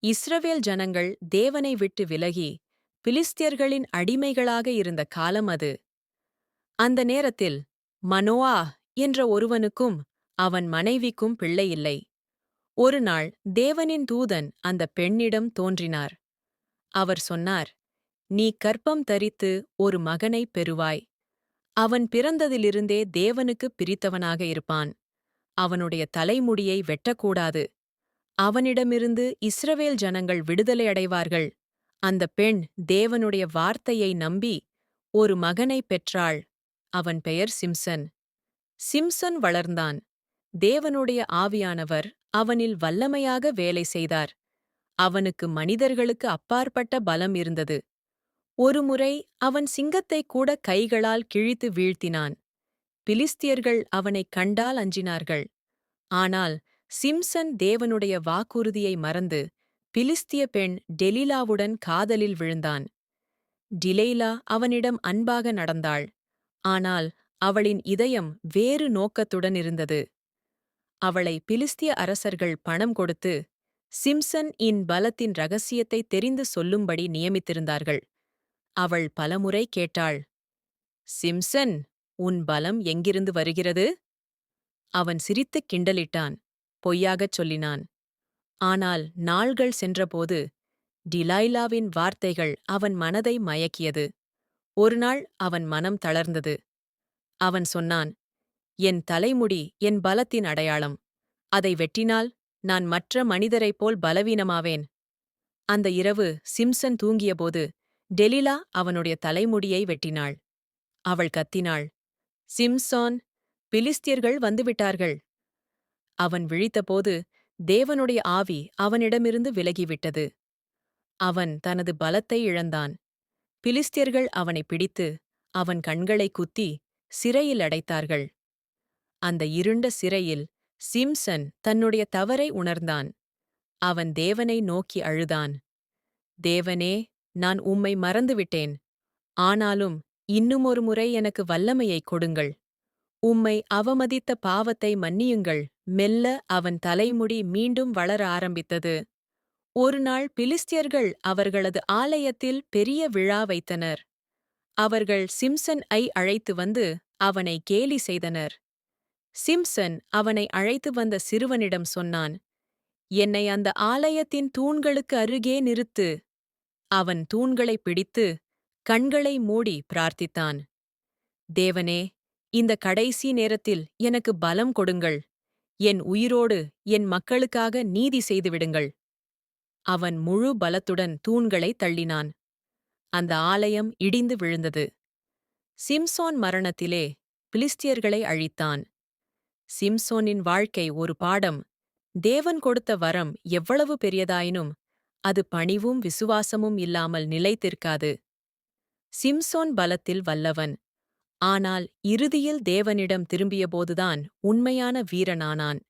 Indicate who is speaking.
Speaker 1: இஸ்ரவேல் ஜனங்கள் தேவனை விட்டு விலகி பிலிஸ்தியர்களின் அடிமைகளாக இருந்த காலம் அது. அந்த நேரத்தில் மனோவா என்ற ஒருவனுக்கும் அவன் மனைவிக்கும் பிள்ளையில்லை. ஒருநாள் தேவனின் தூதன் அந்த பெண்ணிடம் தோன்றினார். அவர் சொன்னார், நீ கர்ப்பம் தரித்து ஒரு மகனைப் பெறுவாய். அவன் பிறந்ததிலிருந்தே தேவனுக்குப் பிரித்தவனாக இருப்பான். அவனுடைய தலைமுடியை வெட்டக்கூடாது. அவனிடமிருந்து இஸ்ரவேல் ஜனங்கள் விடுதலை அடைவார்கள். அந்த பெண் தேவனுடைய வார்த்தையை நம்பி ஒரு மகனைப் பெற்றாள். அவன் பெயர் சிம்சன். சிம்சன் வளர்ந்தான். தேவனுடைய ஆவியானவர் அவனில் வல்லமையாக வேலை செய்தார். அவனுக்கு மனிதர்களுக்கு அப்பாற்பட்ட பலம் இருந்தது. ஒருமுறை அவன் சிங்கத்தைக் கூட கைகளால் கிழித்து வீழ்த்தினான். பிலிஸ்தியர்கள் அவனைக் கண்டால் அஞ்சினார்கள். ஆனால் சிம்சன் தேவனுடைய வாக்குறுதியை மறந்து பிலிஸ்திய பெண் டெலிலாவுடன் காதலில் விழுந்தான். டிலெய்லா அவனிடம் அன்பாக நடந்தாள். ஆனால் அவளின் இதயம் வேறு நோக்கத்துடன் இருந்தது. அவளை பிலிஸ்திய அரசர்கள் பணம் கொடுத்து சிம்சன் இன் பலத்தின் ரகசியத்தை தெரிந்து சொல்லும்படி நியமித்திருந்தார்கள். அவள் பலமுறை கேட்டாள், சிம்சன், உன் பலம் எங்கிருந்து வருகிறது? அவன் சிரித்துக் கிண்டலிட்டான். பொய்யாகச் சொல்லினான். ஆனால் நாள்கள் சென்றபோது டிலாய்லாவின் வார்த்தைகள் அவன் மனதை மயக்கியது. ஒருநாள் அவன் மனம் தளர்ந்தது. அவன் சொன்னான், என் தலைமுடி என் பலத்தின் அடையாளம். அதை வெட்டினால் நான் மற்ற மனிதரைப் போல் பலவீனமாவேன். அந்த இரவு சிம்சன் தூங்கியபோது டெலிலா அவனுடைய தலைமுடியை வெட்டினாள். அவள் கத்தினாள், சிம்சோன், பிலிஸ்தியர்கள் வந்துவிட்டார்கள். அவன் விழித்தபோது தேவனுடைய ஆவி அவனிடமிருந்து விலகிவிட்டது. அவன் தனது பலத்தை இழந்தான். பிலிஸ்தியர்கள் அவனைப் பிடித்து அவன் கண்களைக் குத்தி சிறையில் அடைத்தார்கள். அந்த இருண்ட சிறையில் சிம்சன் தன்னுடைய தவறை உணர்ந்தான். அவன் தேவனை நோக்கி அழுதான். தேவனே, நான் உம்மை மறந்துவிட்டேன். ஆனாலும் இன்னுமொரு முறை எனக்கு வல்லமையைக் கொடுங்கள். உம்மை அவமதித்த பாவத்தை மன்னியுங்கள். மெல்ல அவன் தலைமுடி மீண்டும் வளர ஆரம்பித்தது. ஒருநாள் பிலிஸ்தியர்கள் அவர்களது ஆலயத்தில் பெரிய விழா வைத்தனர். அவர்கள் சிம்சன் ஐ அழைத்து வந்து அவனை கேலி செய்தனர். சிம்சன் அவனை அழைத்து வந்த சிறுவனிடம் சொன்னான், என்னை அந்த ஆலயத்தின் தூண்களுக்கு அருகே நிறுத்து. அவன் தூண்களைப் பிடித்து கண்களை மூடி பிரார்த்தித்தான். தேவனே, இந்த கடைசி நேரத்தில் எனக்கு பலம் கொடுங்கள். என் உயிரோடு என் மக்களுக்காக நீதி செய்துவிடுங்கள். அவன் முழு பலத்துடன் தூண்களைத் தள்ளினான். அந்த ஆலயம் இடிந்து விழுந்தது. சிம்சோன் மரணத்திலே பிலிஸ்தியர்களை அழித்தான். சிம்சோனின் வாழ்க்கை ஒரு பாடம். தேவன் கொடுத்த வரம் எவ்வளவு பெரியதாயினும் அது பணிவும் விசுவாசமும் இல்லாமல் நிலைத்திருக்காது. சிம்சோன் பலத்தில் வல்லவன். ஆனால் இறுதியில் தேவனிடம் திரும்பியபோதுதான் உண்மையான வீரனானான்.